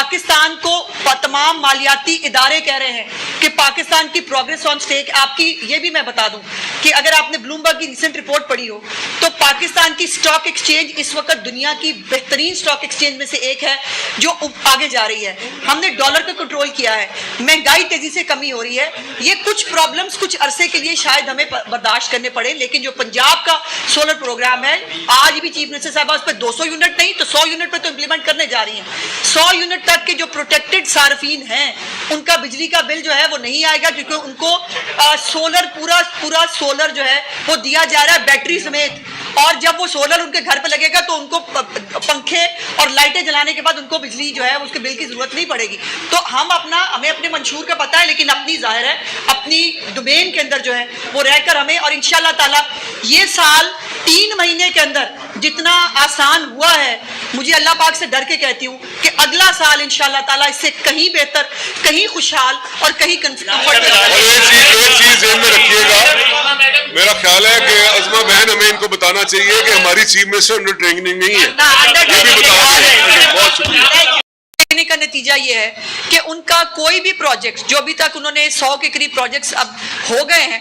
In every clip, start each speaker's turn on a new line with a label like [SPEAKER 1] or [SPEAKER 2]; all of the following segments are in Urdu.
[SPEAKER 1] پاکستان کو تمام مالیاتی ادارے کہہ رہے ہیں کہ پاکستان کی پروگریس آن سٹیک، آپ کی یہ بھی میں بتا دوں کہ اگر آپ نے بلومبرگ کی ریسنٹ رپورٹ پڑھی ہو تو پاکستان کی سٹاک ایکسچینج اس وقت دنیا کی بہترین سٹاک ایکسچینج میں سے ایک ہے جو آگے جا رہی ہے. ہم نے ڈالر کو کنٹرول کیا ہے، مہنگائی تیزی سے کمی ہو رہی ہے. یہ کچھ پرابلمز کچھ عرصے کے لیے شاید ہمیں برداشت کرنے پڑے، لیکن جو پنجاب کا سولر پروگرام ہے آج بھی چیف منسٹر صاحبہ اس پہ 200 یونٹ نہیں تو 100 یونٹ پہ تو امپلیمنٹ کرنے جا رہی ہیں. 100 یونٹ تک کے جو پروٹیکٹڈ صارفین ہیں ان کا بجلی کا بل جو ہے وہ نہیں آئے گا، کیونکہ ان کو سولر پورا سولر جو ہے وہ دیا جا رہا ہے بیٹری سمیت. اور جب وہ سولر ان کے گھر پہ لگے گا تو ان کو پنکھے اور لائٹیں جلانے کے بعد ان کو بجلی جو ہے اس کے بل کی ضرورت نہیں پڑے گی. تو ہمیں اپنے منشور کا پتہ ہے، لیکن اپنی ظاہر ہے اپنی ڈومین کے اندر جو ہے وہ رہ کر ہمیں، اور انشاءاللہ تعالیٰ یہ سال 3 مہینے کے اندر جتنا آسان ہوا ہے، مجھے اللہ پاک سے ڈر کے کہتی ہوں کہ اگلا سال انشاءاللہ تعالیٰ اس سے کہیں بہتر، کہیں خوشحال اور کہیں
[SPEAKER 2] ایک چیز ذہن میں رکھیے گا، میرا خیال ہے کہ عظمہ بہن ہمیں ان کو بتانا چاہیے کہ ہماری چیف منسٹر انڈر ٹریننگ نہیں ہے، یہ بھی بتانا چاہیے. بہت شکریہ.
[SPEAKER 1] کا نتیجہ یہ ہے کہ ان کا کوئی بھی پروجیکٹ جو ابھی تک انہوں نے 100 کے قریب پروجیکٹس اب ہو گئے ہیں،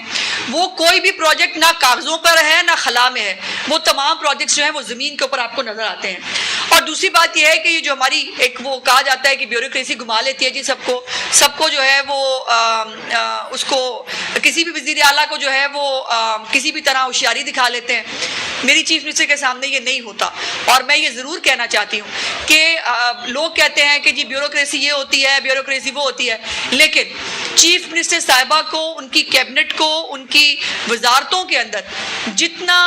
[SPEAKER 1] وہ کوئی بھی پروجیکٹ نہ کاغذوں پر ہے نہ خلا میں ہے. وہ تمام پروجیکٹس جو ہیں وہ زمین کے اوپر آپ کو نظر آتے ہیں. اور دوسری بات یہ ہے کہ یہ جو ہماری ایک وہ کہا جاتا ہے کہ بیوروکریسی گھما لیتی ہے جی سب کو جو ہے وہ اس کو کسی بھی وزیر اعلیٰ کو جو ہے وہ کسی بھی طرح ہوشیاری دکھا لیتے ہیں. میری چیف منسٹر کے سامنے یہ نہیں ہوتا. اور میں یہ ضرور کہنا چاہتی ہوں کہ لوگ کہتے ہیں کہ جی بیوروکریسی یہ ہوتی ہے، بیوروکریسی وہ ہوتی ہے، لیکن چیف منسٹر صاحبہ کو، ان کی کیبنٹ کو، ان کی وزارتوں کے اندر جتنا